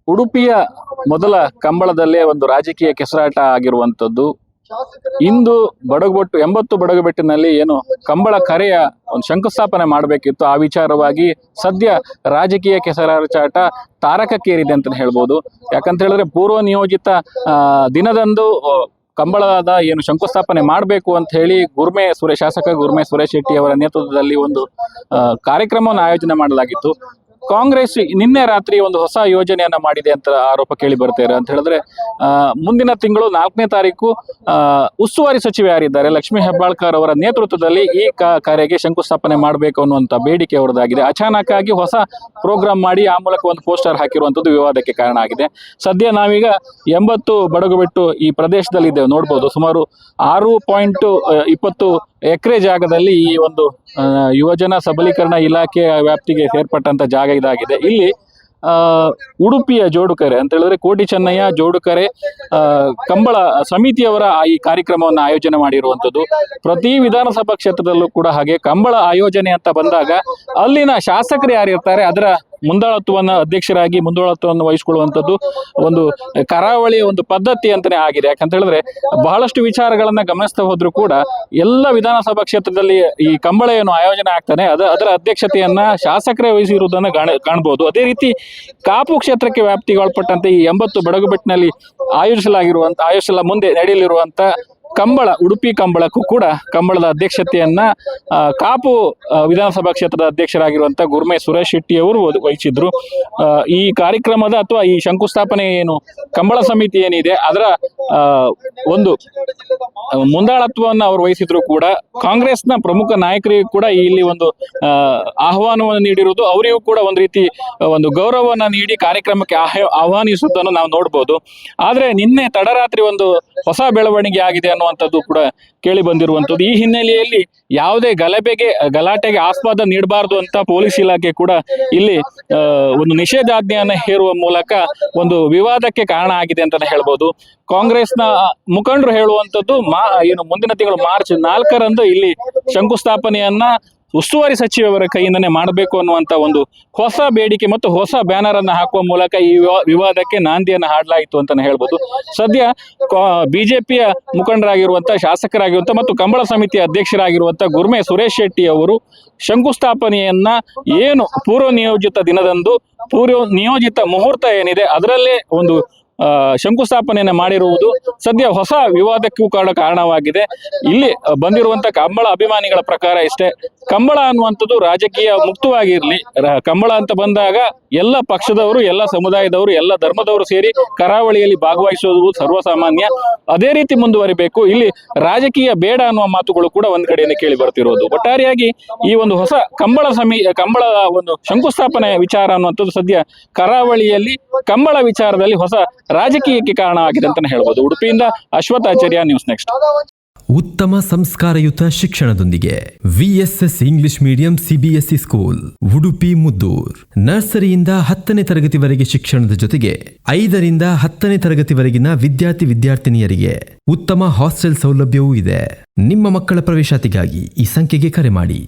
ಉಡುಪಿಯ ಮೊದಲ ಕಂಬಳದಲ್ಲೇ ಒಂದು ರಾಜಕೀಯ ಕೆಸರಾಟ ಆಗಿರುವಂಥದ್ದು. ಇಂದು ಬಡಗುಬೆಟ್ಟು 80 ಬಡಗುಬೆಟ್ಟಿನಲ್ಲಿ ಏನು ಕಂಬಳ ಕರೆಯ ಒಂದು ಶಂಕುಸ್ಥಾಪನೆ ಮಾಡಬೇಕಿತ್ತು, ಆ ವಿಚಾರವಾಗಿ ಸದ್ಯ ರಾಜಕೀಯ ಕೆಸರಾಚಾಟ ತಾರಕಕ್ಕೇರಿದೆ ಅಂತ ಹೇಳ್ಬೋದು. ಯಾಕಂತ ಹೇಳಿದ್ರೆ ಪೂರ್ವ ನಿಯೋಜಿತ ದಿನದಂದು ಕಂಬಳದ ಏನು ಶಂಕುಸ್ಥಾಪನೆ ಮಾಡಬೇಕು ಅಂತ ಹೇಳಿ ಶಾಸಕ ಗುರ್ಮೆ ಸುರೇಶ್ ಶೆಟ್ಟಿ ಅವರ ನೇತೃತ್ವದಲ್ಲಿ ಒಂದು ಕಾರ್ಯಕ್ರಮವನ್ನು ಆಯೋಜನೆ ಮಾಡಲಾಗಿತ್ತು. ಕಾಂಗ್ರೆಸ್ ನಿನ್ನೆ ರಾತ್ರಿ ಒಂದು ಹೊಸ ಯೋಜನೆಯನ್ನ ಮಾಡಿದೆ ಅಂತ ಆರೋಪ ಕೇಳಿ ಬರ್ತಾರೆ. ಅಂತ ಹೇಳಿದ್ರೆ ಮುಂದಿನ ತಿಂಗಳು 4ನೇ ತಾರೀಕು ಉಸ್ತುವಾರಿ ಸಚಿವೆ ಯಾರಿದ್ದಾರೆ ಲಕ್ಷ್ಮೀ ಹೆಬ್ಬಾಳ್ಕರ್ ಅವರ ನೇತೃತ್ವದಲ್ಲಿ ಈ ಕಾರ್ಯಕ್ಕೆ ಶಂಕುಸ್ಥಾಪನೆ ಮಾಡಬೇಕು ಅನ್ನುವಂಥ ಬೇಡಿಕೆ ಅವರದಾಗಿದೆ. ಅಚಾನಕ್ ಆಗಿ ಹೊಸ ಪ್ರೋಗ್ರಾಮ್ ಮಾಡಿ ಆ ಮೂಲಕ ಒಂದು ಪೋಸ್ಟರ್ ಹಾಕಿರುವಂಥದ್ದು ವಿವಾದಕ್ಕೆ ಕಾರಣ ಆಗಿದೆ. ಸದ್ಯ ನಾವೀಗ 80 ಬಡಗುಬೆಟ್ಟು ಈ ಪ್ರದೇಶದಲ್ಲಿ ಇದ್ದೇವೆ. ನೋಡ್ಬೋದು, ಸುಮಾರು 6.20 ಎಕರೆ ಜಾಗದಲ್ಲಿ ಈ ಒಂದು ಯುವಜನ ಸಬಲೀಕರಣ ಇಲಾಖೆಯ ವ್ಯಾಪ್ತಿಗೆ ಸೇರ್ಪಟ್ಟಂತ ಜಾಗ ಇದಾಗಿದೆ. ಇಲ್ಲಿ ಉಡುಪಿಯ ಜೋಡುಕರೆ ಅಂತ ಹೇಳಿದ್ರೆ ಕೋಟಿ ಚೆನ್ನಯ್ಯ ಜೋಡುಕರೆ ಕಂಬಳ ಸಮಿತಿಯವರ ಈ ಕಾರ್ಯಕ್ರಮವನ್ನು ಆಯೋಜನೆ ಮಾಡಿರುವಂಥದ್ದು. ಪ್ರತಿ ವಿಧಾನಸಭಾ ಕ್ಷೇತ್ರದಲ್ಲೂ ಕೂಡ ಹಾಗೆ ಕಂಬಳ ಆಯೋಜನೆ ಅಂತ ಬಂದಾಗ ಅಲ್ಲಿನ ಶಾಸಕರು ಯಾರಿರ್ತಾರೆ ಅದರ ಅಧ್ಯಕ್ಷರಾಗಿ ಮುಂದಾಳತ್ವವನ್ನು ವಹಿಸಿಕೊಳ್ಳುವಂಥದ್ದು ಒಂದು ಕರಾವಳಿಯ ಒಂದು ಪದ್ಧತಿ ಅಂತಾನೆ ಆಗಿದೆ. ಯಾಕಂತ ಹೇಳಿದ್ರೆ ಬಹಳಷ್ಟು ವಿಚಾರಗಳನ್ನ ಗಮನಿಸ್ತಾ ಹೋದ್ರು ಕೂಡ ಎಲ್ಲ ವಿಧಾನಸಭಾ ಕ್ಷೇತ್ರದಲ್ಲಿ ಈ ಕಂಬಳ ಏನು ಆಯೋಜನೆ ಆಗ್ತಾನೆ ಅದರ ಅಧ್ಯಕ್ಷತೆಯನ್ನ ಶಾಸಕರೇ ವಹಿಸಿರುವುದನ್ನು ಕಾಣಬಹುದು. ಅದೇ ರೀತಿ ಕಾಪು ಕ್ಷೇತ್ರಕ್ಕೆ ವ್ಯಾಪ್ತಿಗೆ ಒಳಪಟ್ಟಂತೆ ಈ 80 ಬಡಗುಬೆಟ್ಟಿನಲ್ಲಿ ಮುಂದೆ ನಡೆಯಲಿರುವಂತ ಕಂಬಳ ಉಡುಪಿ ಕಂಬಳಕ್ಕೂ ಕೂಡ ಕಂಬಳದ ಅಧ್ಯಕ್ಷತೆಯನ್ನ ಕಾಪು ವಿಧಾನಸಭಾ ಕ್ಷೇತ್ರದ ಅಧ್ಯಕ್ಷರಾಗಿರುವಂತ ಗುರ್ಮೆ ಸುರೇಶ್ ಶೆಟ್ಟಿ ಅವರು ವಹಿಸಿದ್ರು. ಈ ಕಾರ್ಯಕ್ರಮದ ಅಥವಾ ಈ ಶಂಕುಸ್ಥಾಪನೆ ಏನು ಕಂಬಳ ಸಮಿತಿ ಏನಿದೆ ಅದರ ಒಂದು ಮುಂದಾಳತ್ವವನ್ನು ಅವರು ವಹಿಸಿದ್ರು ಕೂಡ ಕಾಂಗ್ರೆಸ್ನ ಪ್ರಮುಖ ನಾಯಕರಿಗೂ ಕೂಡ ಇಲ್ಲಿ ಒಂದು ಆಹ್ವಾನವನ್ನು ನೀಡಿರುವುದು, ಅವರಿಗೂ ಕೂಡ ಒಂದು ರೀತಿ ಒಂದು ಗೌರವವನ್ನು ನೀಡಿ ಕಾರ್ಯಕ್ರಮಕ್ಕೆ ಆಹ್ವಾನಿಸುವುದನ್ನು ನಾವು ನೋಡ್ಬೋದು. ಆದ್ರೆ ನಿನ್ನೆ ತಡರಾತ್ರಿ ಒಂದು ಹೊಸ ಬೆಳವಣಿಗೆ ಆಗಿದೆ ಅನ್ನುವಂಥದ್ದು ಕೂಡ ಕೇಳಿ ಬಂದಿರುವಂಥದ್ದು. ಈ ಹಿನ್ನೆಲೆಯಲ್ಲಿ ಯಾವುದೇ ಗಲಾಟೆಗೆ ಆಸ್ಪದ ನೀಡಬಾರದು ಅಂತ ಪೊಲೀಸ್ ಇಲಾಖೆ ಕೂಡ ಇಲ್ಲಿ ಒಂದು ನಿಷೇಧಾಜ್ಞೆಯನ್ನು ಹೇರುವ ಮೂಲಕ ಒಂದು ವಿವಾದಕ್ಕೆ ಕಾರಣ ಆಗಿದೆ ಅಂತಾನೆ ಹೇಳ್ಬೋದು. ಕಾಂಗ್ರೆಸ್ನ ಮುಖಂಡರು ಹೇಳುವಂಥದ್ದು ಏನು ಮುಂದಿನ ತಿಂಗಳು ಮಾರ್ಚ್ 4ರಂದು ಇಲ್ಲಿ ಶಂಕುಸ್ಥಾಪನೆಯನ್ನ ಉಸ್ತುವಾರಿ ಸಚಿವರ ಕೈಯಿಂದನೇ ಮಾಡಬೇಕು ಅನ್ನುವಂತ ಒಂದು ಹೊಸ ಬೇಡಿಕೆ ಮತ್ತು ಹೊಸ ಬ್ಯಾನರ್ ಅನ್ನು ಹಾಕುವ ಮೂಲಕ ಈ ವಿವಾದಕ್ಕೆ ನಾಂದಿಯನ್ನು ಹಾಡಲಾಯಿತು ಅಂತಾನೆ ಹೇಳ್ಬೋದು. ಸದ್ಯ ಬಿಜೆಪಿಯ ಮುಖಂಡರಾಗಿರುವಂತಹ ಶಾಸಕರಾಗಿರುವಂತ ಮತ್ತು ಕಂಬಳ ಸಮಿತಿಯ ಅಧ್ಯಕ್ಷರಾಗಿರುವಂತ ಗುರ್ಮೆ ಸುರೇಶ್ ಶೆಟ್ಟಿ ಅವರು ಶಂಕುಸ್ಥಾಪನೆಯನ್ನ ಏನು ಪೂರ್ವ ನಿಯೋಜಿತ ದಿನದಂದು ಪೂರ್ವ ನಿಯೋಜಿತ ಮುಹೂರ್ತ ಏನಿದೆ ಅದರಲ್ಲೇ ಒಂದು ಶಂಕುಸ್ಥಾಪನೆಯನ್ನು ಮಾಡಿರುವುದು ಸದ್ಯ ಹೊಸ ವಿವಾದಕ್ಕೂ ಕಾರಣವಾಗಿದೆ. ಇಲ್ಲಿ ಬಂದಿರುವಂತ ಕಂಬಳ ಅಭಿಮಾನಿಗಳ ಪ್ರಕಾರ ಇಷ್ಟೇ, ಕಂಬಳ ಅನ್ನುವಂಥದ್ದು ರಾಜಕೀಯ ಮುಕ್ತವಾಗಿರ್ಲಿ. ಕಂಬಳ ಅಂತ ಬಂದಾಗ ಎಲ್ಲ ಪಕ್ಷದವರು, ಎಲ್ಲ ಸಮುದಾಯದವರು, ಎಲ್ಲ ಧರ್ಮದವರು ಸೇರಿ ಕರಾವಳಿಯಲ್ಲಿ ಭಾಗವಹಿಸುವುದು ಸರ್ವಸಾಮಾನ್ಯ. ಅದೇ ರೀತಿ ಮುಂದುವರಿಬೇಕು. ಇಲ್ಲಿ ರಾಜಕೀಯ ಬೇಡ ಅನ್ನುವ ಮಾತುಗಳು ಕೂಡ ಒಂದ್ ಕಡೆಯಿಂದ ಕೇಳಿ ಬರ್ತಿರೋದು. ಒಟ್ಟಾರೆಯಾಗಿ ಈ ಒಂದು ಹೊಸ ಕಂಬಳದ ಒಂದು ಶಂಕುಸ್ಥಾಪನೆ ವಿಚಾರ ಅನ್ನುವಂಥದ್ದು ಸದ್ಯ ಕರಾವಳಿಯಲ್ಲಿ ಕಂಬಳ ವಿಚಾರದಲ್ಲಿ ಹೊಸ ರಾಜಕೀಯಕ್ಕೆ ಕಾರಣ ಆಗಿದೆ ಅಂತಾನೆ ಹೇಳ್ಬೋದು. ಉಡುಪಿಯಿಂದ ಅಶ್ವಥ್ ಆಚಾರ್ಯ, ನ್ಯೂಸ್ ನೆಕ್ಸ್ಟ್. ಉತ್ತಮ ಸಂಸ್ಕಾರಯುತ ಶಿಕ್ಷಣದೊಂದಿಗೆ VSS English medium CBSE school Udupi Muddur. ನರ್ಸರಿಯಿಂದ 10ನೇ ತರಗತಿವರೆಗೆ ಶಿಕ್ಷಣದ ಜೊತೆಗೆ 5ರಿಂದ 10ನೇ ತರಗತಿವರೆಗಿನ ವಿದ್ಯಾರ್ಥಿನಿಯರಿಗೆ ಉತ್ತಮ ಹಾಸ್ಟೆಲ್ ಸೌಲಭ್ಯವೂ ಇದೆ. ನಿಮ್ಮ ಮಕ್ಕಳ ಪ್ರವೇಶಾತಿಗಾಗಿ ಈ ಸಂಖ್ಯೆಗೆ ಕರೆ ಮಾಡಿ.